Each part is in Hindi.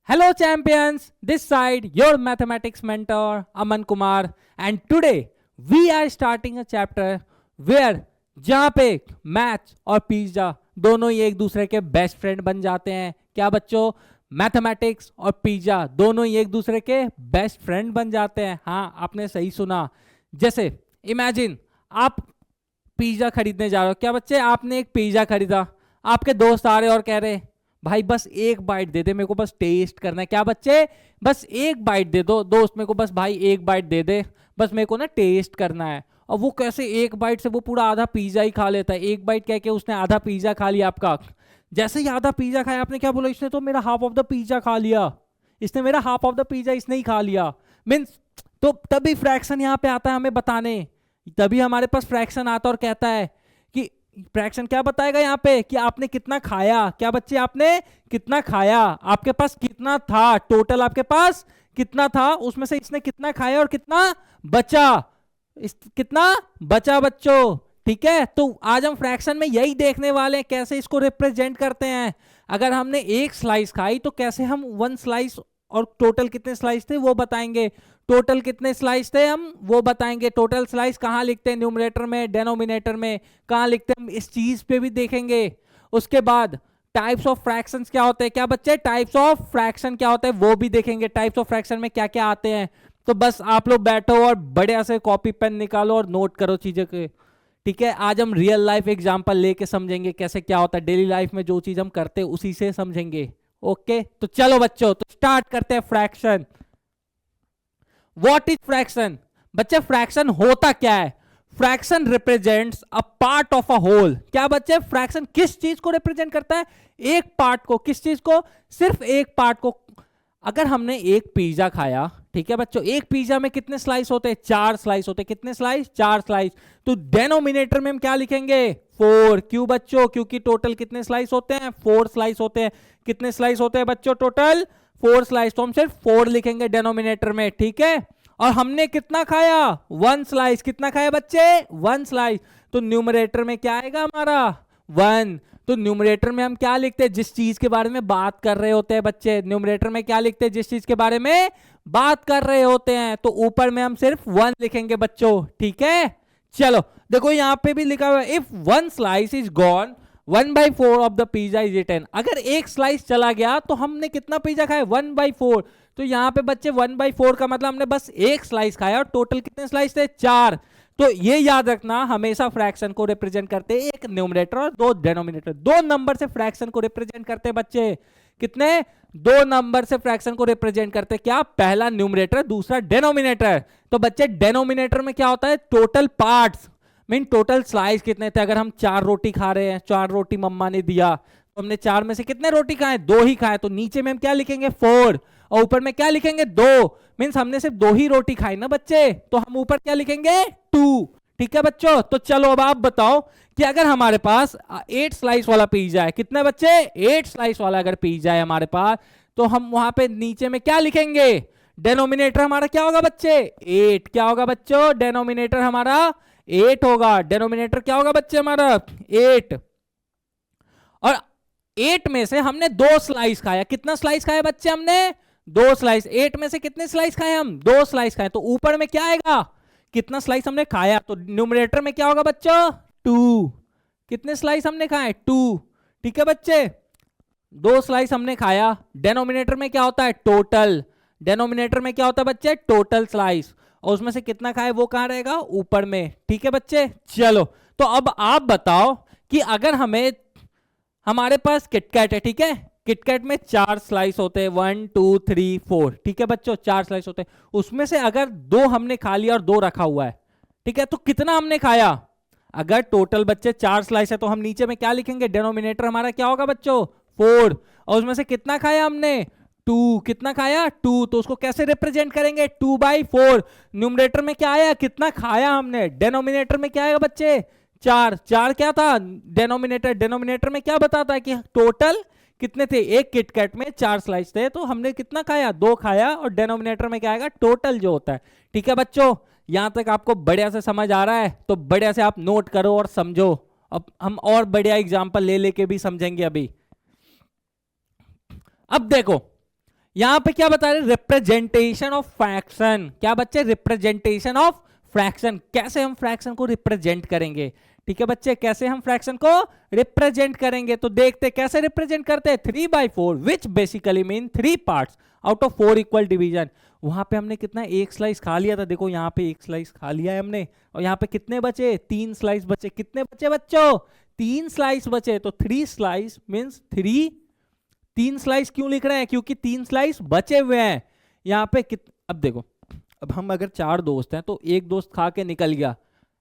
Hello, champions. This side, your mathematics mentor, Aman Kumar. And today, we are starting a chapter where जहाँ पे मैथ्स और पिज्जा दोनों ही एक दूसरे के बेस्ट फ्रेंड बन जाते हैं। क्या बच्चों, मैथमेटिक्स और पिज्जा दोनों ही एक दूसरे के बेस्ट फ्रेंड बन जाते हैं। हाँ, आपने सही सुना। जैसे इमेजिन आप पिज्जा खरीदने जा रहे हो। क्या बच्चे, आपने एक पिज्जा खरीदा, आपके दोस्त आ रहे और कह रहे भाई बस एक बाइट दे दे, मेरे को बस टेस्ट करना है। क्या बच्चे, बस एक बाइट दे दो। दोस्त मेरे को बस भाई एक बाइट दे दे, बस मेरे को ना टेस्ट करना है। और वो कैसे एक बाइट से वो पूरा आधा पिज्जा ही खा लेता है। एक बाइट कह के उसने आधा पिज्जा खा लिया आपका। जैसे ही आधा पिज्जा खाया, आपने क्या बोला, इसने तो मेरा हाफ ऑफ द पिज्जा खा लिया, इसने मेरा हाफ ऑफ द पिज्जा इसने ही खा लिया। मीन्स तो तभी फ्रैक्शन यहाँ पे आता है हमें बताने। तभी हमारे पास फ्रैक्शन आता और कहता है कि फ्रैक्शन क्या बताएगा यहाँ पे कि आपने कितना खाया। क्या बच्चे, आपने कितना खाया, आपके पास कितना था, टोटल आपके पास कितना था, उसमें से इसने कितना खाया और कितना बचा, कितना बचा बच्चों। ठीक है, तो आज हम फ्रैक्शन में यही देखने वाले हैं कैसे इसको रिप्रेजेंट करते हैं। अगर हमने एक स्लाइस खाई तो कैसे हम वन स्लाइस और टोटल कितने स्लाइस थे वो बताएंगे। टोटल कितने स्लाइस थे हम वो बताएंगे। टोटल स्लाइस कहाँ लिखते हैं, न्यूमरेटर में, डेनोमिनेटर में, कहाँ लिखते हैं हम इस चीज पे भी देखेंगे। उसके बाद टाइप्स ऑफ फ्रैक्शंस क्या होते हैं। क्या बच्चे, टाइप्स ऑफ फ्रैक्शन क्या होते हैं वो भी देखेंगे। टाइप्स ऑफ फ्रैक्शन में क्या क्या आते हैं। तो बस आप लोग बैठो और बढ़िया से कॉपी पेन निकालो और नोट करो चीजें के। ठीक है, आज हम रियल लाइफ एग्जांपल लेके समझेंगे कैसे क्या होता है। डेली लाइफ में जो चीज हम करते हैं उसी से समझेंगे। ओके, तो चलो बच्चों, तो स्टार्ट करते हैं फ्रैक्शन। What is fraction? बच्चे, फ्रैक्शन होता क्या है? Fraction represents a part of a whole. क्या बच्चे, फ्रैक्शन किस चीज को रिप्रेजेंट करता है? एक पार्ट को। किस चीज को? सिर्फ एक पार्ट को। अगर हमने एक पिज्जा खाया, ठीक है बच्चों, एक पिज्जा में कितने स्लाइस होते हैं? 4 स्लाइस होते हैं। कितने स्लाइस? 4 स्लाइस। तो डेनोमिनेटर में हम क्या लिखेंगे? 4। क्यों बच्चों? क्योंकि टोटल कितने स्लाइस होते हैं? 4 स्लाइस होते हैं। कितने स्लाइस होते हैं बच्चों? Total 4 slice. तो हम सिर्फ 4 लिखेंगे डेनोमिनेटर में। ठीक है, और हमने कितना खाया? 1 स्लाइस। कितना खाया बच्चे? 1 स्लाइस। तो न्यूमरेटर में क्या आएगा हमारा? 1। तो न्यूमरेटर में हम क्या लिखते हैं? जिस चीज के बारे में बात कर रहे होते हैं बच्चे, न्यूमरेटर में क्या लिखते हैं? जिस चीज के बारे में बात कर रहे होते हैं। तो ऊपर में हम सिर्फ 1 लिखेंगे बच्चों। ठीक है, चलो देखो यहां पे भी लिखा हुआ है, if 1 slice is gone 1/4 of the pizza is eaten. अगर एक स्लाइस चला गया तो हमने कितना पिज्जा खाया? 1/4। तो यहाँ पे बच्चे 1/4 का मतलब हमने बस एक स्लाइस खाया और टोटल कितने स्लाइस थे? 4। तो ये याद रखना, हमेशा फ्रैक्शन को रिप्रेजेंट करते हैं एक न्यूमरेटर और 2 डेनोमिनेटर। 2 नंबर से फ्रैक्शन को रिप्रेजेंट करते हैं बच्चे। कितने? 2 नंबर से फ्रैक्शन को रिप्रेजेंट करते हैं। क्या? पहला न्यूमरेटर, दूसरा डेनोमिनेटर। तो बच्चे डेनोमिनेटर में क्या होता है? Total parts, mean total slice कितने थे। अगर हम 4 रोटी खा रहे हैं, 4 रोटी मम्मा ने दिया, तो हमने 4 में से कितने रोटी खाए? 2 ही खाए। तो नीचे में हम क्या लिखेंगे? 4। और ऊपर में क्या लिखेंगे? 2। मीन्स हमने सिर्फ 2 ही रोटी खाई ना बच्चे, तो हम ऊपर क्या लिखेंगे? 2। ठीक है बच्चों, तो चलो अब आप बताओ कि अगर हमारे पास 8 स्लाइस वाला पिज्जा है, कितने बच्चे? 8 स्लाइस वाला अगर पिज्जा है हमारे पास, तो हम वहां पे नीचे में क्या लिखेंगे? डेनोमिनेटर हमारा क्या होगा बच्चे? 8। क्या होगा बच्चों? डेनोमिनेटर हमारा 8 होगा। डेनोमिनेटर क्या होगा बच्चे हमारा? 8। और 8 में से हमने 2 स्लाइस खाया। कितना स्लाइस खाया बच्चे हमने? 2 स्लाइस। 8 में से कितने स्लाइस खाए हम? 2 स्लाइस खाए। तो ऊपर में क्या आएगा? कितना स्लाइस हमने खाया। तो न्यूमरेटर में क्या होगा बच्चों? 2। कितने स्लाइस हमने खाए? 2। ठीक है बच्चे, 2 स्लाइस हमने खाया। डेनोमिनेटर में क्या होता है? टोटल। डेनोमिनेटर में क्या होता है बच्चे? Total slice. और उसमें से कितना खाए वो कहां रहेगा? ऊपर में। ठीक है बच्चे, चलो तो अब आप बताओ कि अगर हमें, हमारे पास किटकैट है, ठीक है, किटकैट में 4 स्लाइस होते हैं, 1 2 3 4। ठीक है बच्चों, 4 स्लाइस होते हैं। उसमें से अगर 2 हमने खा लिया और 2 रखा हुआ है, ठीक है, तो कितना हमने खाया? अगर टोटल बच्चे 4 स्लाइस है तो हम नीचे में क्या लिखेंगे? डेनोमिनेटर हमारा क्या होगा बच्चों? 4। और उसमें से कितना खाया हमने? 2। कितना खाया? 2। तो उसको कैसे रिप्रेजेंट करेंगे? 2/4। न्यूमरेटर में क्या आया? कितना खाया हमने। डेनोमिनेटर में क्या आएगा बच्चे? 4। 4 क्या था? डेनोमिनेटर। डेनोमिनेटर में क्या बताता है कि टोटल कितने थे? एक किटकैट में 4 स्लाइस थे, तो हमने कितना खाया? 2 खाया। और डेनोमिनेटर में क्या आएगा? टोटल जो होता है। ठीक है बच्चों, यहां तक आपको बढ़िया से समझ आ रहा है? तो बढ़िया से आप नोट करो और समझो। अब हम और बढ़िया एग्जांपल ले लेके भी समझेंगे अभी। अब देखो, यहां पे क्या बता रहे, रिप्रेजेंटेशन ऑफ फ्रैक्शन। क्या बच्चे, रिप्रेजेंटेशन ऑफ फ्रैक्शन, कैसे हम फ्रैक्शन को रिप्रेजेंट करेंगे। ठीक है बच्चे, कैसे हम फ्रैक्शन को रिप्रेजेंट करेंगे, तो देखते कैसे रिप्रेजेंट करते हैं। 3/4 which basically mean 3 parts out of 4 equal division. वहां पे हमने कितना, एक स्लाइस खा लिया था, देखो यहाँ पे एक स्लाइस खा लिया है हमने, और यहाँ पे कितने बचे, 3 स्लाइस बचे। कितने बचे बच्चों, 3 स्लाइस बचे। तो 3 स्लाइस मीन्स 3 स्लाइस क्यों लिख रहे हैं, क्योंकि 3 स्लाइस बचे हुए हैं यहाँ पे। अब देखो, अब हम अगर 4 दोस्त हैं तो एक दोस्त खा के निकल गया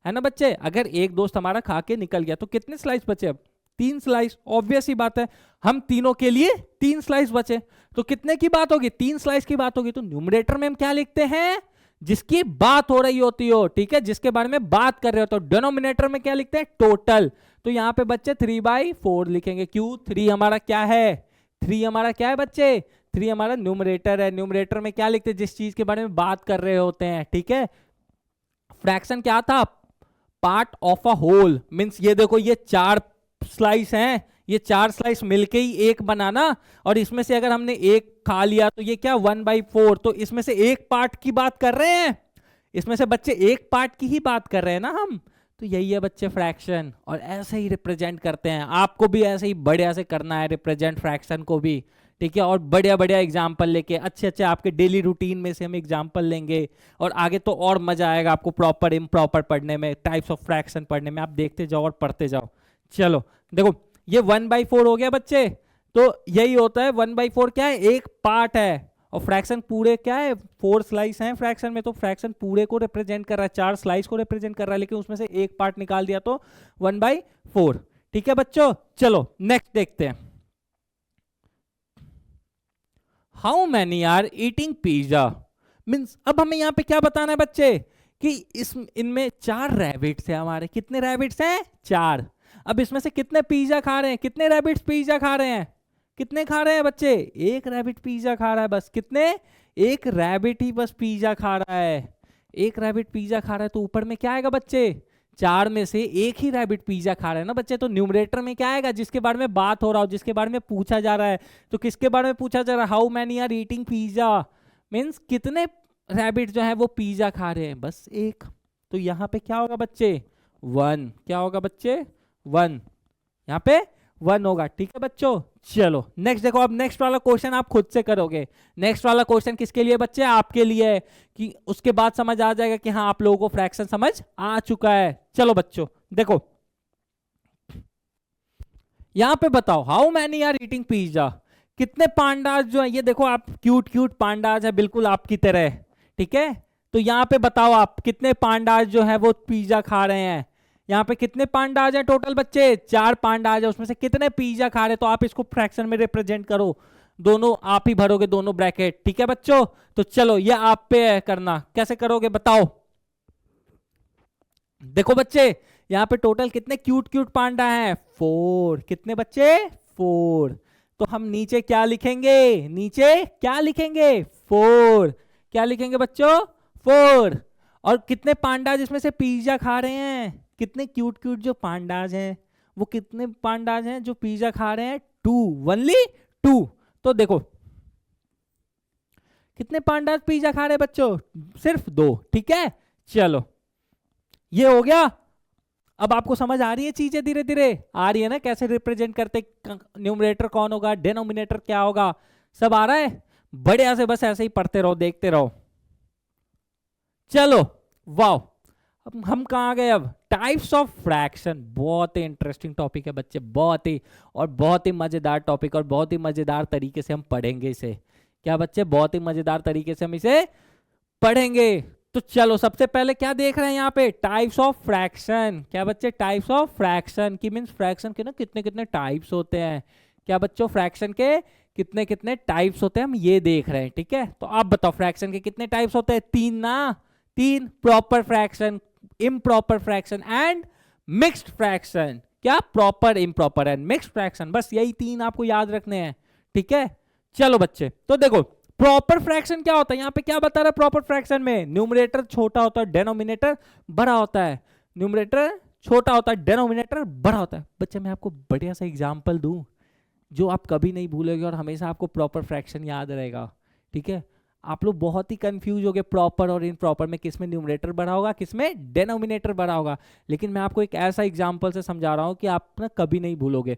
है ना बच्चे, अगर एक दोस्त हमारा खा के निकल गया तो कितने स्लाइस बचे, अब 3 स्लाइस। ऑब्वियस ही बात है, हम तीनों के लिए 3 स्लाइस बचे, तो कितने की बात होगी, 3 स्लाइस की बात होगी। तो न्यूमरेटर में हम क्या लिखते हैं, जिसकी बात हो रही होती हो, ठीक है, जिसके बारे में बात कर रहे हो। तो डिनोमिनेटर में क्या लिखते हैं, टोटल। तो यहाँ पे बच्चे 3/4 लिखेंगे। क्यों, 3 हमारा क्या है, 3 हमारा क्या है बच्चे, 3 हमारा न्यूमरेटर है। न्यूमरेटर में क्या लिखते हैं, जिस चीज के बारे में बात कर रहे होते हैं। ठीक है, फ्रैक्शन क्या था, part of a whole, means ये देखो ये 4 स्लाइस हैं, ये 4 स्लाइस मिलके ही एक बनाना, और इसमें से अगर हमने एक खा लिया तो ये क्या 1/4, तो इसमें से एक पार्ट की बात कर रहे हैं, इसमें से बच्चे एक पार्ट की ही बात कर रहे हैं ना हम। तो यही है बच्चे फ्रैक्शन, और ऐसे ही रिप्रेजेंट करते हैं। आपको भी ऐसे ही बढ़िया से करना है रिप्रेजेंट फ्रैक्शन को भी, ठीक है, और बढ़िया बढ़िया एग्जाम्पल लेके, अच्छे अच्छे आपके डेली रूटीन में से हम एग्जाम्पल लेंगे, और आगे तो और मजा आएगा आपको प्रॉपर इम्प्रॉपर पढ़ने में, टाइप्स ऑफ फ्रैक्शन पढ़ने में। आप देखते जाओ और पढ़ते जाओ। चलो देखो, ये 1/4 हो गया बच्चे, तो यही होता है 1/4 क्या है, एक पार्ट है, और फ्रैक्शन पूरे क्या है, 4 स्लाइस हैं फ्रैक्शन में, तो फ्रैक्शन पूरे को रिप्रेजेंट कर रहा है, 4 स्लाइस को रिप्रेजेंट कर रहा है, लेकिन उसमें से एक पार्ट निकाल दिया तो 1/4। ठीक है बच्चों, चलो नेक्स्ट देखते हैं। How many are eating pizza, means अब हमें यहाँ पे क्या बताना है बच्चे, कि इनमें 4 रैबिट्स हैं हमारे। कितने रैबिट्स हैं, 4। अब इसमें से कितने पिज्जा खा रहे हैं, कितने रैबिट्स पिज्जा खा रहे हैं, कितने खा रहे हैं बच्चे, एक रैबिट पिज्जा खा रहा है बस। कितने, एक रैबिट ही बस पिज्जा खा रहा है, एक रैबिट पिज्जा खा रहा है। तो ऊपर में क्या आएगा बच्चे, 4 में से एक ही रैबिट पिज्जा खा रहा है ना बच्चे, तो न्यूमरेटर में क्या आएगा, जिसके बारे में बात हो रहा हो, जिसके बारे में पूछा जा रहा है। तो किसके बारे में पूछा जा रहा है, how many are eating pizza, means कितने रैबिट जो है वो पिज्जा खा रहे हैं, बस एक। तो यहाँ पे क्या होगा बच्चे, 1। क्या होगा बच्चे, 1, यहाँ पे 1 होगा। ठीक है बच्चों, चलो नेक्स्ट देखो। अब नेक्स्ट वाला क्वेश्चन आप खुद से करोगे। नेक्स्ट वाला क्वेश्चन किसके लिए बच्चे, आपके लिए है, कि उसके बाद समझ आ जाएगा कि हाँ आप लोगों को फ्रैक्शन समझ आ चुका है। चलो बच्चों देखो, यहां पे बताओ, how many are eating pizza, कितने पांडाज जो है, ये देखो आप क्यूट क्यूट पांडाज है, बिल्कुल आपकी तरह। ठीक है, तो यहाँ पे बताओ आप कितने पांडाज जो है वो पिज्जा खा रहे हैं। यहाँ पे कितने पांडाज हैं टोटल बच्चे, 4 पांडाज है, उसमें से कितने पिज्जा खा रहे हैं। तो आप इसको फ्रैक्शन में रिप्रेजेंट करो, दोनों आप ही भरोगे, दोनों ब्रैकेट। ठीक है बच्चों, तो चलो ये आप पे है करना, कैसे करोगे बताओ। देखो बच्चे, यहाँ पे टोटल कितने क्यूट क्यूट पांडा हैं, 4। कितने बच्चे, 4। तो हम नीचे क्या लिखेंगे, नीचे क्या लिखेंगे, 4। क्या लिखेंगे बच्चों, 4। और कितने पांडाज इसमें से पिज्जा खा रहे हैं, कितने क्यूट क्यूट जो पांडाज हैं, वो कितने पांडाज हैं जो पिज्जा खा रहे हैं, 2, ओनली 2। तो देखो कितने पांडाज पिज्जा खा रहे हैं बच्चों, सिर्फ 2। ठीक है, चलो ये हो गया। अब आपको समझ आ रही है चीजें, धीरे धीरे आ रही है ना, कैसे रिप्रेजेंट करते, न्यूमरेटर कौन होगा, डिनोमिनेटर क्या होगा, सब आ रहा है बढ़िया से। बस ऐसे ही पढ़ते रहो, देखते रहो। चलो वाओ, अब हम कहाँ गए, अब टाइप्स ऑफ फ्रैक्शन। बहुत ही इंटरेस्टिंग टॉपिक है बच्चे, बहुत ही, और बहुत ही मजेदार टॉपिक, और बहुत ही मजेदार तरीके से हम पढ़ेंगे इसे। क्या बच्चे, बहुत ही मजेदार तरीके से हम इसे पढ़ेंगे। तो चलो सबसे पहले क्या देख रहे हैं यहाँ पे, टाइप्स ऑफ फ्रैक्शन। क्या बच्चे, टाइप्स ऑफ फ्रैक्शन की मीन्स फ्रैक्शन के ना कितने कितने टाइप्स होते हैं। क्या बच्चों, फ्रैक्शन के कितने कितने टाइप्स होते हैं हम ये देख रहे हैं। ठीक है, तो आप बताओ फ्रैक्शन के कितने टाइप्स होते हैं, 3 ना, 3। Proper fraction, improper fraction and mixed fraction. क्या, proper, improper and mixed fraction, बस यही 3 आपको याद रखने हैं। ठीक है, चलो बच्चे, तो देखो प्रॉपर फ्रैक्शन क्या होता है, यहाँ पे क्या बता रहा है, प्रॉपर फ्रैक्शन में न्यूमरेटर छोटा होता है, डेनोमिनेटर बड़ा होता है। न्यूमरेटर छोटा होता है, डेनोमिनेटर बड़ा होता है। बच्चे मैं आपको बढ़िया सा एग्जांपल दूं जो आप कभी नहीं भूलोगे और हमेशा आपको प्रॉपर फ्रैक्शन याद रहेगा। ठीक है, आप लोग बहुत ही कंफ्यूज हो गए प्रॉपर और इनप्रॉपर में, किस में न्यूमरेटर बड़ा होगा किस में डेनोमिनेटर बड़ा होगा। लेकिन मैं आपको एक ऐसा एग्जांपल से समझा रहा हूं कि आप ना कभी नहीं भूलोगे।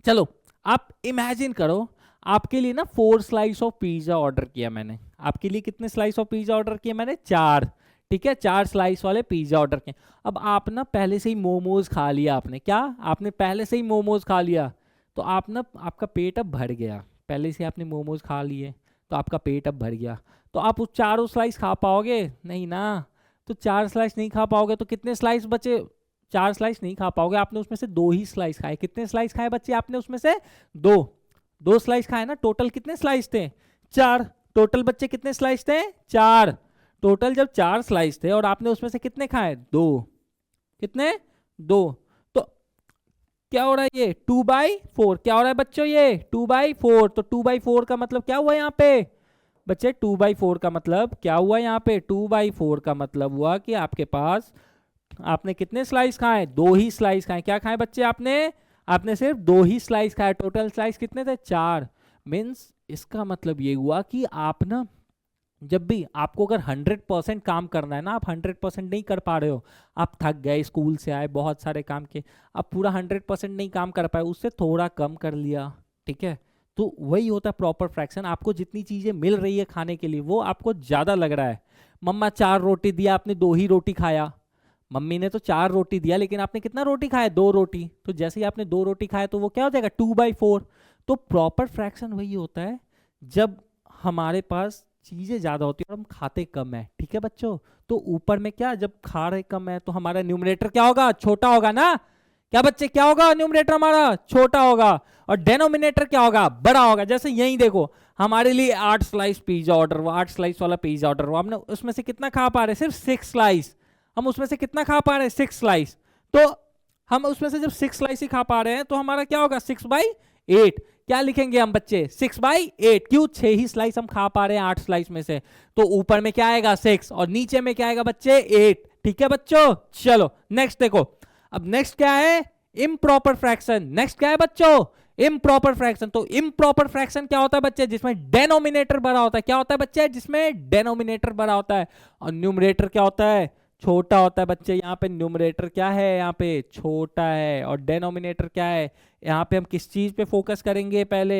चलो आप इमेजिन करो, आपके लिए ना 4 स्लाइस ऑफ पिज्जा ऑर्डर किया मैंने। आपके लिए कितने स्लाइस ऑफ पिज्जा ऑर्डर किए मैंने? 4। ठीक है, 4 स्लाइस वाले पिज्जा ऑर्डर किए। अब आप ना पहले से ही मोमोज खा लिया आपने, क्या आपने पहले से ही मोमोज खा लिया, तो आप ना आपका पेट अब भर गया, पहले से आपने मोमोज खा लिए तो आपका पेट अब भर गया। तो आप उस चारों स्लाइस खा पाओगे? नहीं ना। तो 4 स्लाइस नहीं खा पाओगे तो कितने स्लाइस बचे? 4 स्लाइस नहीं खा पाओगे, आपने उसमें से 2 ही स्लाइस खाए। कितने स्लाइस खाए बच्चे आपने उसमें से? 2 स्लाइस खाए ना। टोटल कितने स्लाइस थे? 4। टोटल बच्चे कितने स्लाइस थे? 4। टोटल जब 4 स्लाइस थे और आपने उसमें से कितने खाए? 2। कितने? 2। तो क्या हो रहा है ये? 2/4। क्या हो रहा है बच्चों? ये 2/4। तो 2/4 का मतलब क्या हुआ यहाँ पे बच्चे? 2/4 का मतलब क्या हुआ यहाँ पे? 2/4 का मतलब हुआ कि आपके पास, आपने कितने स्लाइस खाए? 2 ही स्लाइस खाए। क्या खाए बच्चे आपने? आपने सिर्फ 2 ही स्लाइस खाए। टोटल स्लाइस कितने थे? 4। मीन्स इसका मतलब ये हुआ कि आप ना, जब भी आपको अगर 100% काम करना है ना, आप 100% नहीं कर पा रहे हो, आप थक गए, स्कूल से आए, बहुत सारे काम के, आप पूरा 100% नहीं काम कर पाए, उससे थोड़ा कम कर लिया। ठीक है, तो वही होता है प्रॉपर फ्रैक्शन। आपको जितनी चीजें मिल रही है खाने के लिए वो आपको ज्यादा लग रहा है। मम्मा 4 रोटी दिया, आपने 2 ही रोटी खाया। मम्मी ने तो 4 रोटी दिया लेकिन आपने कितना रोटी खाया? 2 रोटी। तो जैसे ही आपने 2 रोटी खाया तो वो क्या हो जाएगा? 2/4। तो प्रॉपर फ्रैक्शन वही होता है जब हमारे पास चीजें ज्यादा होती है और हम खाते कम है। ठीक है बच्चों, तो ऊपर में क्या, जब खा रहे कम है तो हमारा न्यूमरेटर क्या होगा? छोटा होगा ना। क्या बच्चे, क्या होगा? न्यूमरेटर हमारा छोटा होगा और डेनोमिनेटर क्या होगा? बड़ा होगा। जैसे यही देखो, हमारे लिए 8 स्लाइस पिज्जा ऑर्डर हुआ, 8 स्लाइस वाला पिज्जा ऑर्डर हुआ, हमने उसमें से कितना खा पा रहे? सिर्फ 6 स्लाइस। हम उसमें से कितना खा पा रहे हैं? 6 स्लाइस। तो हम उसमें से जब 6 स्लाइस ही खा पा रहे हैं तो हमारा क्या होगा? 6/8। क्या लिखेंगे हम बच्चे? 6/8। क्यों? 6 ही स्लाइस हम खा पा रहे हैं 8 स्लाइस में से। तो ऊपर में क्या आएगा? 6 और नीचे में क्या आएगा बच्चे? 8। ठीक है बच्चों, चलो नेक्स्ट देखो। अब नेक्स्ट क्या है? Improper fraction. नेक्स्ट क्या है बच्चों? Improper fraction. तो इम्प्रॉपर फ्रैक्शन क्या होता है बच्चे? जिसमें डेनोमिनेटर बड़ा होता है। क्या होता है बच्चे? जिसमें डेनोमिनेटर बड़ा होता है और न्यूमरेटर क्या होता है? छोटा होता है बच्चे। यहाँ पे न्यूमरेटर क्या है? यहाँ पे छोटा है। और डेनोमिनेटर क्या है? यहाँ पे हम किस चीज पे फोकस करेंगे? पहले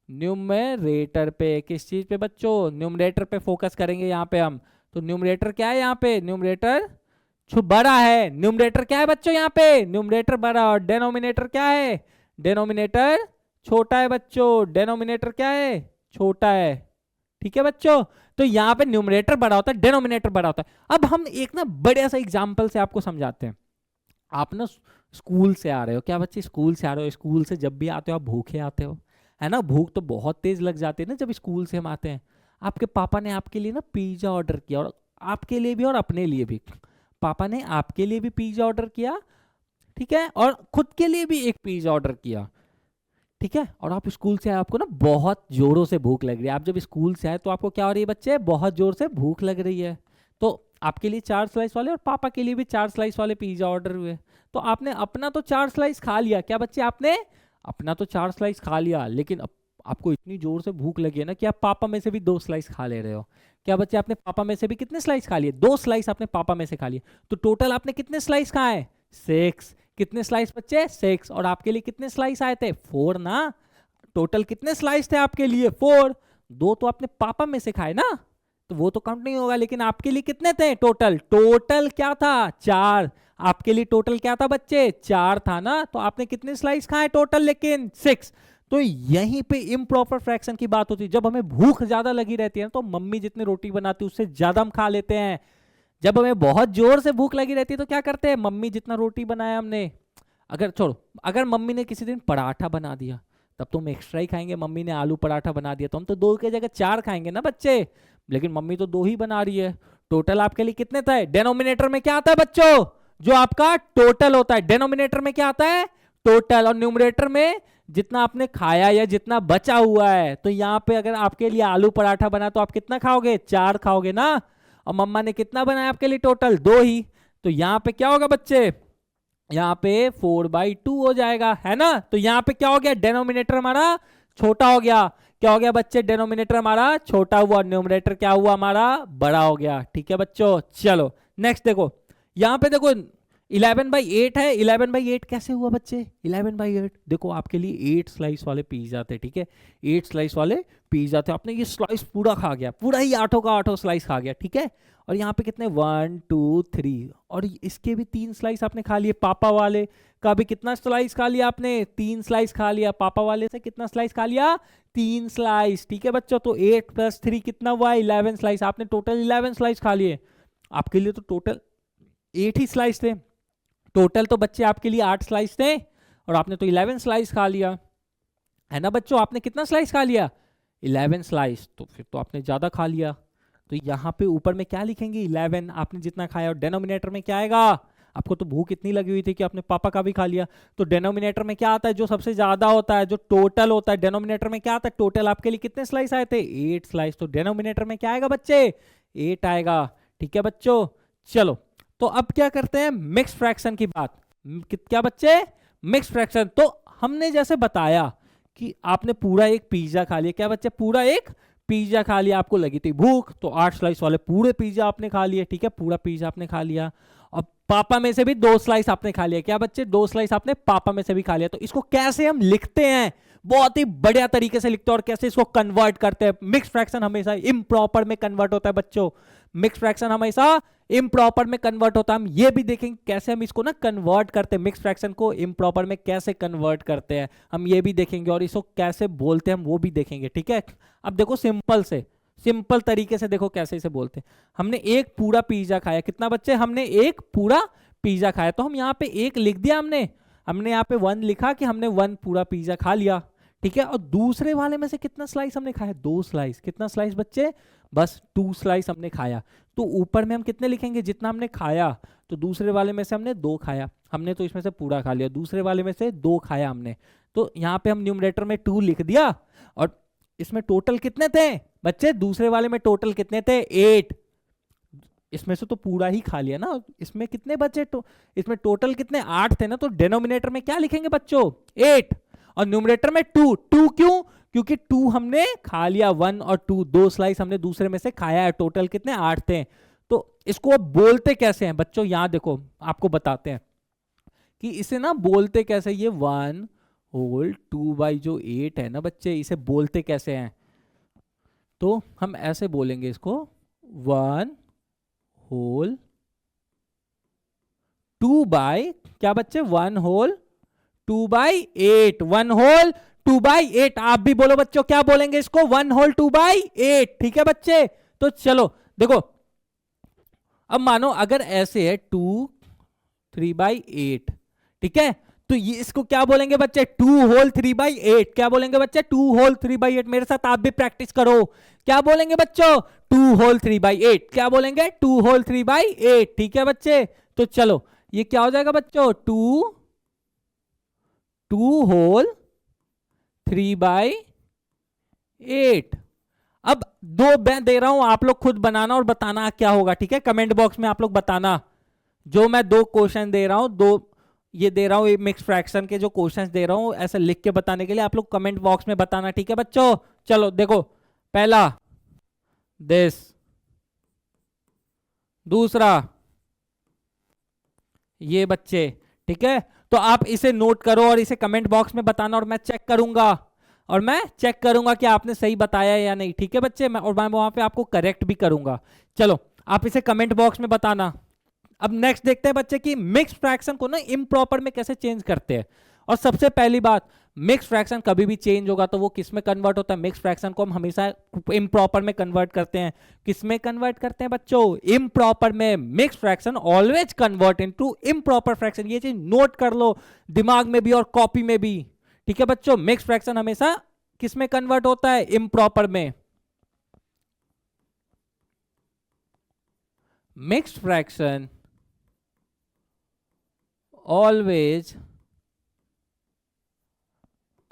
न्यूमरेटर पे। किस चीज पे बच्चों? न्यूमरेटर पे फोकस करेंगे यहाँ पे हम। तो न्यूमरेटर क्या है यहाँ पे? न्यूमरेटर बड़ा है। न्यूमरेटर क्या है बच्चों यहाँ पे? न्यूमरेटर बड़ा। और डेनोमिनेटर क्या है? डेनोमिनेटर छोटा है बच्चों। डेनोमिनेटर क्या है? छोटा है। ठीक है बच्चों, तो यहाँ पे न्यूमरेटर बड़ा होता है, डेनोमिनेटर बड़ा होता है। अब हम एक ना बड़े सा एग्जाम्पल से आपको समझाते हैं। आप ना स्कूल से आ रहे हो, क्या बच्चे? स्कूल से आ रहे हो। स्कूल से जब भी आते हो आप भूखे आते हो, है ना? भूख तो बहुत तेज लग जाती है ना जब स्कूल से हम आते हैं। आपके पापा ने आपके लिए ना पिज्जा ऑर्डर किया, और आपके लिए भी और अपने लिए भी। पापा ने आपके लिए भी पिज्जा ऑर्डर किया, ठीक है, और खुद के लिए भी एक पिज्जा ऑर्डर किया। ठीक है, और आप स्कूल से आए, आपको ना बहुत जोरों से भूख लग रही है। आप जब स्कूल से आए तो आपको क्या हो रही है बच्चे? बहुत जोर से भूख लग रही है। तो आपके लिए 4 स्लाइस वाले और पापा के लिए भी 4 स्लाइस वाले पिज्जा ऑर्डर हुए। तो आपने अपना तो 4 स्लाइस खा लिया। क्या बच्चे? आपने अपना तो 4 स्लाइस खा लिया, लेकिन आपको इतनी जोर से भूख लगी है ना कि आप पापा में से भी 2 स्लाइस खा ले रहे हो। क्या बच्चे? आपने पापा में से भी कितने स्लाइस खा लिए? 2 स्लाइस आपने पापा में से खा लिए। तो टोटल आपने कितने स्लाइस खाए? 6। कितने स्लाइस बच्चे? 6। और आपके लिए कितने स्लाइस आए थे? 4 ना। टोटल कितने स्लाइस थे आपके लिए? 4। 2 तो आपने पापा में से खाए ना, तो वो तो काउंट नहीं होगा। लेकिन आपके लिए कितने थे टोटल? टोटल क्या था? 4। आपके लिए टोटल क्या था बच्चे? 4 था ना। तो आपने कितने स्लाइस खाए टोटल? लेकिन 6। तो यहीं पे इम्प्रॉपर फ्रैक्शन की बात होती है। जब हमें भूख ज्यादा लगी रहती है तो मम्मी जितनी रोटी बनाती है उससे ज्यादा हम खा लेते हैं। जब हमें बहुत जोर से भूख लगी रहती है तो क्या करते हैं? मम्मी जितना रोटी बनाया हमने, अगर छोड़ो, अगर मम्मी ने किसी दिन पराठा बना दिया तब तो हम एक्स्ट्रा ही खाएंगे। मम्मी ने आलू पराठा बना दिया तो हम तो 2 की जगह 4 खाएंगे ना बच्चे। लेकिन मम्मी तो 2 ही बना रही है। टोटल आपके लिए कितने था? डेनोमिनेटर में क्या आता है बच्चों? जो आपका टोटल होता है। डेनोमिनेटर में क्या आता है? टोटल। और न्यूमरेटर में जितना आपने खाया या जितना बचा हुआ है। तो यहाँ पे अगर आपके लिए आलू पराठा बना तो आप कितना खाओगे? 4 खाओगे ना। और मम्मा ने कितना बनाया आपके लिए? टोटल 2 ही। तो यहाँ पे क्या होगा बच्चे? यहाँ पे 4/2 हो जाएगा, है ना। तो यहाँ पे क्या हो गया? डेनोमिनेटर हमारा छोटा हो गया। क्या हो गया बच्चे, डिनोमिनेटर हमारा छोटा हुआ, न्यूमरेटर क्या हुआ हमारा बड़ा हो गया। ठीक है बच्चों, चलो नेक्स्ट देखो, यहां पे देखो 11/8 है। 11/8 कैसे हुआ बच्चे, 11/8 देखो आपके लिए 8 स्लाइस वाले पिज्जा थे। ठीक है, 8 स्लाइस वाले पिज्जा थे, आपने ये स्लाइस पूरा खा गया, पूरा ही 8 का 8 स्लाइस खा गया। ठीक है, और यहाँ पे कितने 1 2 3, और इसके भी 3 स्लाइस आपने खा लिए। पापा वाले का भी कितना स्लाइस खा लिया आपने, 3 स्लाइस खा लिया। पापा वाले से कितना स्लाइस खा लिया, 3 स्लाइस। ठीक है बच्चों, तो 8 + 3 कितना हुआ, 11 स्लाइस। आपने टोटल 11 स्लाइस खा लिए। आपके लिए तो टोटल 8 ही स्लाइस थे, टोटल तो बच्चे आपके लिए 8 स्लाइस थे, और आपने तो 11 स्लाइस खा लिया है ना बच्चों। आपने कितना स्लाइस खा लिया, 11 स्लाइस, तो फिर तो आपने ज्यादा खा लिया। तो यहाँ पे ऊपर में क्या लिखेंगे, 11 आपने जितना खाया, और डेनोमिनेटर में क्या आएगा, आपको तो भूख इतनी लगी हुई थी कि आपने पापा का भी खा लिया, तो डेनोमिनेटर में क्या आता है, जो सबसे ज्यादा होता है, जो टोटल होता है, डेनोमिनेटर में क्या आता है, टोटल आपके लिए कितने स्लाइस आए थे, 8 स्लाइस, तो डेनोमिनेटर में क्या आएगा बच्चे, 8 आएगा। ठीक है बच्चों, चलो तो अब क्या करते हैं, मिक्स फ्रैक्शन की बात। क्या बच्चे, मिक्स फ्रैक्शन। तो हमने जैसे बताया कि आपने पूरा एक पिज्जा खा लिया, क्या बच्चे, पूरा एक पिज्जा खा लिया, आपको लगी थी भूख, तो 8 स्लाइस वाले पूरे पिज्जा आपने खा लिए। ठीक है, पूरा पिज्जा आपने खा लिया, और पापा में से भी 2 स्लाइस आपने खा लिया। क्या बच्चे, 2 स्लाइस आपने पापा में से भी खा लिया। तो इसको कैसे हम लिखते हैं, बहुत ही बढ़िया तरीके से लिखते हैं, और कैसे इसको कन्वर्ट करते हैं। मिक्स फ्रैक्शन हमेशा इम्प्रॉपर में कन्वर्ट होता है बच्चों, मिक्स फ्रैक्शन हमेशा इम्प्रॉपर में कन्वर्ट होता है। हम ये भी देखेंगे कैसे हम इसको ना कन्वर्ट करते हैं, मिक्स फ्रैक्शन को इम्प्रॉपर में कैसे कन्वर्ट करते हैं, हम ये भी देखेंगे, और इसको कैसे बोलते हैं हम वो भी देखेंगे। ठीक है, अब देखो सिंपल से, सिंपल तरीके से देखो कैसे इसे बोलते हैं। हमने एक पूरा पिज्जा खाया, कितना बच्चे, हमने एक पूरा पिज्जा खाया, तो हम यहाँ पे एक लिख दिया, हमने हमने यहाँ पे 1 लिखा कि हमने 1 पूरा पिज्जा खा लिया। ठीक है, और दूसरे वाले में से कितना स्लाइस हमने खाया, 2 स्लाइस। कितना स्लाइस बच्चे, बस 2 स्लाइस हमने खाया। तो ऊपर में हम कितने लिखेंगे, जितना हमने खाया, तो दूसरे वाले में से हमने 2 खाया, हमने तो इसमें से पूरा खा लिया, दूसरे वाले में से 2 खाया हमने, तो यहाँ पे हम न्यूमरेटर में 2 लिख दिया। और इसमें टोटल कितने थे बच्चे, दूसरे वाले में टोटल कितने थे, 8, इसमें से तो पूरा ही खा लिया ना, इसमें कितने बचे, तो इसमें टोटल कितने 8 थे ना, तो डिनोमिनेटर में क्या लिखेंगे बच्चों, 8, और न्यूमरेटर में 2। 2 क्यों, क्योंकि 2 हमने खा लिया, 1 और 2 2 स्लाइस हमने दूसरे में से खाया है, टोटल कितने 8 थे। तो इसको अब बोलते कैसे हैं बच्चों, यहां देखो आपको बताते हैं कि इसे ना बोलते कैसे, ये 1/2 जो 8 है ना बच्चे, इसे बोलते कैसे हैं, तो हम ऐसे बोलेंगे इसको, 1/2 क्या बच्चे, 1/2/8, 1/2/8, आप भी बोलो बच्चों, क्या बोलेंगे इसको, 1/2/8। ठीक है बच्चे, तो चलो देखो, अब मानो अगर ऐसे है 2/3/8, ठीक है, तो ये इसको क्या बोलेंगे बच्चे, 2/3/8, क्या बोलेंगे बच्चे, 2/3/8, मेरे साथ आप भी प्रैक्टिस करो, क्या बोलेंगे बच्चों, 2/3/8, क्या बोलेंगे, 2/3/8। ठीक है बच्चे, तो चलो ये क्या हो जाएगा बच्चों, 2/3/8। अब 2 मैं दे रहा हूं, आप लोग खुद बनाना और बताना क्या होगा। ठीक है, कमेंट बॉक्स में आप लोग बताना, जो मैं 2 क्वेश्चन दे रहा हूं, 2 ये दे रहा हूं, मिक्स फ्रैक्शन के जो क्वेश्चंस दे रहा हूं ऐसे लिख के बताने के लिए, आप लोग कमेंट बॉक्स में बताना। ठीक है बच्चों, चलो देखो, पहला दिस, दूसरा ये बच्चे। ठीक है, तो आप इसे नोट करो और इसे कमेंट बॉक्स में बताना, और मैं चेक करूंगा, और मैं चेक करूंगा कि आपने सही बताया या नहीं। ठीक है बच्चे, मैं और मैं वहां पे आपको करेक्ट भी करूंगा। चलो आप इसे कमेंट बॉक्स में बताना। अब नेक्स्ट देखते हैं बच्चे कि मिक्स फ्रैक्शन को ना इम्प्रॉपर में कैसे चेंज करते हैं। और सबसे पहली बात, मिक्स फ्रैक्शन कभी भी चेंज होगा तो वो किस में कन्वर्ट होता है, मिक्स फ्रैक्शन को हम हमेशा इम्प्रॉपर में कन्वर्ट करते हैं। किस में कन्वर्ट करते हैं बच्चों, इम्प्रॉपर में। Mix fraction always convert into improper fraction, ये चीज नोट कर लो दिमाग में भी और कॉपी में भी। ठीक है बच्चों, मिक्स फ्रैक्शन हमेशा किस में कन्वर्ट होता है, इम्प्रॉपर में। Mix fraction always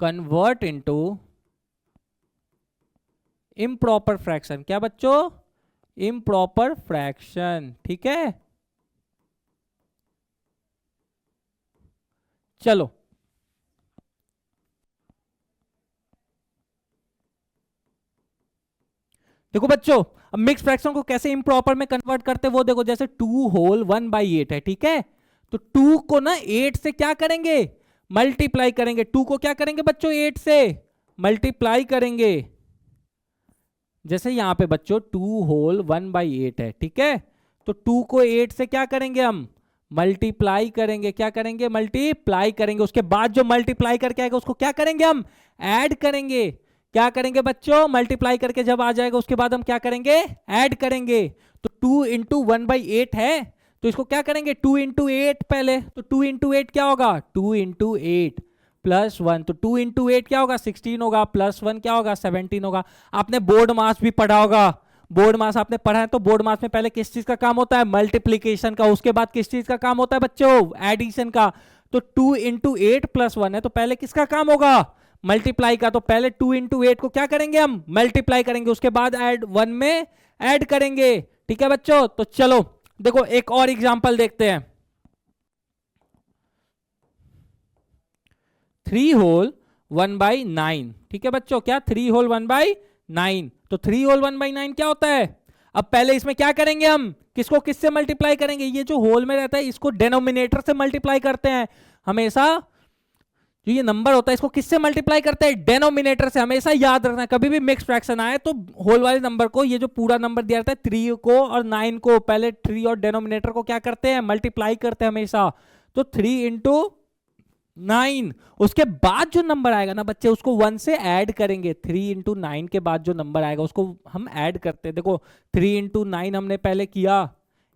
convert into improper fraction। क्या बच्चों, improper fraction। ठीक है, चलो देखो बच्चों, अब मिक्स फ्रैक्शन को कैसे इम्प्रॉपर में कन्वर्ट करते हैं वो देखो। जैसे 2 होल 1/8 है, ठीक है, तो 2 को ना 8 से क्या करेंगे, मल्टीप्लाई करेंगे। 2 को क्या करेंगे बच्चों, 8 से मल्टीप्लाई करेंगे। जैसे यहां पे बच्चों 2 होल 1/8 है, ठीक है, तो 2 को 8 से क्या करेंगे हम, मल्टीप्लाई करेंगे। क्या करेंगे, मल्टीप्लाई करेंगे। उसके बाद जो मल्टीप्लाई करके आएगा उसको क्या करेंगे हम, ऐड करेंगे। क्या करेंगे बच्चों, मल्टीप्लाई करके जब आ जाएगा उसके बाद हम क्या करेंगे, ऐड करेंगे। तो 2 इंटू 1/8 है, तो इसको क्या करेंगे, 2 इंटू 8 पहले। तो 2 इंटू 8 क्या होगा, 2 इंटू 8 प्लस 1। तो 2 इंटू 8 क्या होगा, 16 होगा, प्लस 1 क्या होगा, 17 होगा। आपने बोर्ड मास भी पढ़ा होगा, बोर्ड मास आपने पढ़ा है, तो बोर्ड मास में पहले किस चीज का काम होता है, मल्टीप्लीकेशन का। उसके बाद किस चीज का काम होता है बच्चों, एडिशन का। तो 2 इंटू 8 प्लस 1 है, तो पहले किसका काम होगा, मल्टीप्लाई का। तो पहले 2 इंटू 8 को क्या करेंगे हम, मल्टीप्लाई करेंगे, उसके बाद ऐड 1 में ऐड करेंगे। ठीक है बच्चों, तो चलो देखो एक और एग्जांपल देखते हैं। 3 होल 1/9, ठीक है बच्चों, क्या 3 होल 1/9। तो 3 होल 1/9 क्या होता है। अब पहले इसमें क्या करेंगे हम, किसको किससे मल्टीप्लाई करेंगे, ये जो होल में रहता है इसको डेनोमिनेटर से मल्टीप्लाई करते हैं हमेशा। जो ये नंबर होता है इसको किससे मल्टीप्लाई करते हैं, डेनोमिनेटर से। हमेशा याद रखना, कभी भी मिक्स फ्रैक्शन आए तो होल वाले नंबर को, ये जो पूरा नंबर दिया रहता है 3 को और 9 को, पहले 3 और डेनोमिनेटर को क्या करते हैं, मल्टीप्लाई करते हैं हमेशा। तो 3 इंटू 9, उसके बाद जो नंबर आएगा ना बच्चे उसको 1 से ऐड करेंगे। 3 इंटू 9 के बाद जो नंबर आएगा उसको हम ऐड करते हैं। देखो 3 इंटू 9 हमने पहले किया,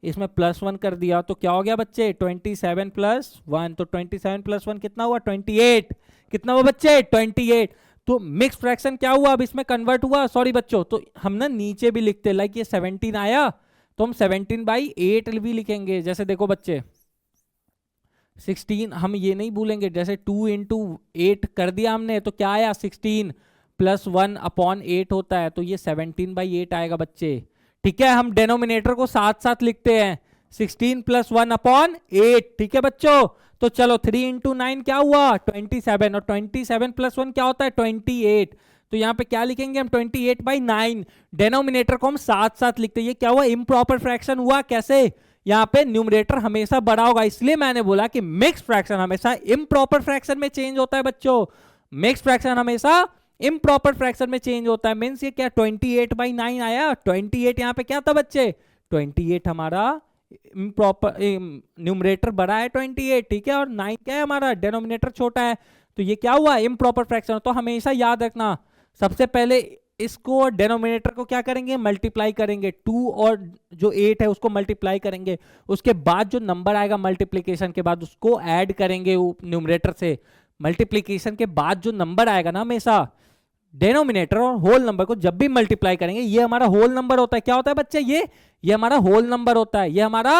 इसमें प्लस 1 कर दिया, तो क्या हो गया बच्चे, 27 प्लस 1। तो 27 प्लस 1 कितना हुआ, 28। कितना हुआ बच्चे, 28। तो मिक्स फ्रैक्शन क्या हुआ, अब इसमें कन्वर्ट हुआ। सॉरी बच्चों, तो हम ना नीचे भी लिखते, लाइक ये 17 आया तो हम 17/8 भी लिखेंगे। जैसे देखो बच्चे 16, हम ये नहीं भूलेंगे, जैसे 2 इंटू 8 कर दिया हमने तो क्या आया, 16 प्लस 1/8 होता है, तो ये 17/8 आएगा बच्चे। ठीक है, हम डेनोमिनेटर को साथ साथ लिखते हैं, 16 प्लस 1/8। ठीक है बच्चों, तो चलो 3 इंटू 9 क्या हुआ, 27, और 27 प्लस 1 क्या होता है, 28। तो यहाँ पे क्या लिखेंगे हम, 28/9। डेनोमिनेटर को हम साथ साथ लिखते हैं। ये क्या हुआ, इम्प्रॉपर फ्रैक्शन हुआ। कैसे, यहाँ पे न्यूमरेटर हमेशा बड़ा होगा, इसलिए मैंने बोला कि मिक्स फ्रैक्शन हमेशा इम्प्रॉपर फ्रैक्शन में चेंज होता है बच्चों। मिक्स फ्रैक्शन हमेशा इम्प्रॉपर फ्रैक्शन में चेंज होता है। मींस ये क्या 28/9 आया, 28 यहाँ पे क्या था बच्चे, 28 हमारा इम्प्रॉपर, न्यूमरेटर बड़ा है 28, ठीक है, और 9 क्या है हमारा, डेनोमिनेटर छोटा है। तो ये क्या हुआ, इम्प्रॉपर फ्रैक्शन। तो हमेशा याद रखना, सबसे पहले इसको डेनोमिनेटर को क्या करेंगे, मल्टीप्लाई करेंगे। 2 और जो 8 है उसको मल्टीप्लाई करेंगे, उसके बाद जो नंबर आएगा मल्टीप्लिकेशन के बाद उसको ऐड करेंगे न्यूमरेटर से। मल्टीप्लिकेशन के बाद जो नंबर आएगा ना, हमेशा डेनोमिनेटर और होल नंबर को जब भी मल्टीप्लाई करेंगे, ये हमारा होल नंबर होता है। क्या होता है बच्चे, ये हमारा होल नंबर होता है, ये हमारा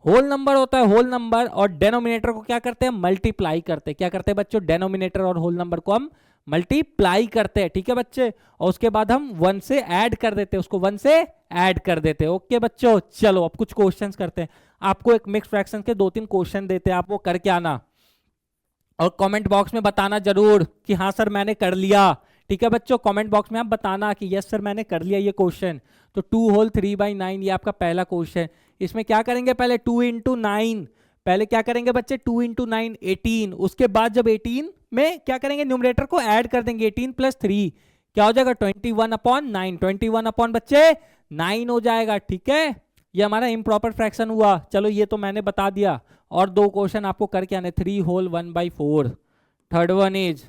होल नंबर होता है। होल नंबर और डेनोमिनेटर को क्या करते हैं, मल्टीप्लाई करते हैं। क्या करते हैं बच्चों, डेनोमिनेटर और होल नंबर को हम मल्टीप्लाई करते हैं। ठीक है बच्चे, और उसके बाद हम 1 से ऐड कर देते हैं, उसको 1 से ऐड कर देते हैं। ओके बच्चों, चलो अब कुछ क्वेश्चंस करते हैं। आपको एक मिक्स फ्रैक्शन के 2-3 क्वेश्चन देते हैं, आप वो करके आना और कमेंट बॉक्स में बताना जरूर कि हाँ सर मैंने कर लिया। ठीक है बच्चों, कमेंट बॉक्स में आप बताना कि यस सर मैंने कर लिया ये क्वेश्चन। तो 2 होल 3/9 ये आपका पहला क्वेश्चन। इसमें क्या करेंगे, पहले 2 इंटू 9, पहले क्या करेंगे बच्चे, 2 इंटू 9 18। उसके बाद जब 18 में क्या करेंगे, न्यूमरेटर को ऐड कर देंगे, 18 प्लस 3 क्या हो जाएगा, 21/9। 21 अपॉन बच्चे 9 हो जाएगा। ठीक है, ये हमारा इम्प्रॉपर फ्रैक्शन हुआ। चलो ये तो मैंने बता दिया, और 2 क्वेश्चन आपको करके आने। 3 whole 1/4, third one is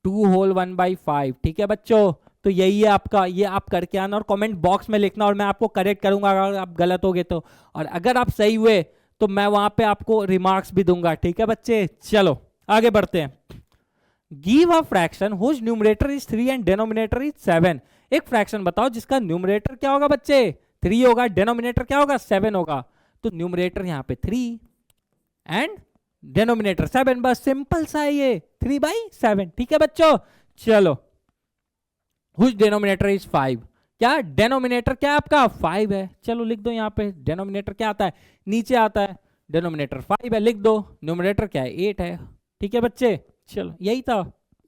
2 whole 1/5। ठीक है बच्चों, तो यही है आपका, ये आप करके आना और कमेंट बॉक्स में लिखना, और मैं आपको करेक्ट करूंगा अगर आप गलत हो गए तो, और अगर आप सही हुए तो मैं वहां पे आपको रिमार्क्स भी दूंगा। ठीक है बच्चे, चलो आगे बढ़ते हैं। Give a fraction whose numerator is 3 and denominator is 7। एक फ्रैक्शन बताओ जिसका न्यूमरेटर क्या होगा बच्चे, 3 होगा, डेनोमिनेटर क्या होगा, 7 होगा। तो न्यूमरेटर यहाँ पे 3 एंड डेनोमिनेटर 7, बस सिंपल सा है ये, 3/7। ठीक है बच्चों, चलो हुज डेनोमिनेटर इज 5। क्या डेनोमिनेटर क्या है आपका, 5 है। चलो लिख दो यहाँ पे, डेनोमिनेटर क्या आता है, नीचे आता है, डेनोमिनेटर 5 है, लिख दो। न्यूमरेटर क्या है, 8 है। ठीक है बच्चे, चलो यही था।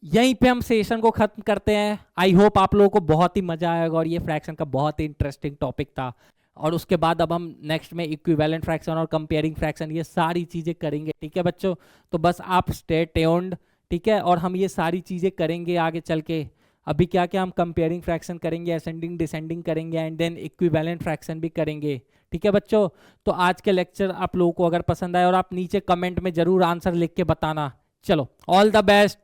यहीं पे हम सेशन को खत्म करते हैं। आई होप आप लोगों को बहुत ही मजा आएगा और ये फ्रैक्शन का बहुत ही इंटरेस्टिंग टॉपिक था। और उसके बाद अब हम नेक्स्ट में इक्विवेलेंट फ्रैक्शन और कंपेयरिंग फ्रैक्शन ये सारी चीजें करेंगे, ठीक है बच्चों। तो बस आप स्टे ट्यून्ड, ठीक है। और हम ये सारी चीजें करेंगे आगे चल के। अभी क्या क्या हम कंपेयरिंग फ्रैक्शन करेंगे, असेंडिंग डिसेंडिंग करेंगे, एंड देन इक्विवेलेंट फ्रैक्शन भी करेंगे, ठीक है बच्चों। तो आज के लेक्चर आप लोगों को अगर पसंद आए, और आप नीचे कमेंट में जरूर आंसर लिख के बताना। चलो, ऑल द बेस्ट।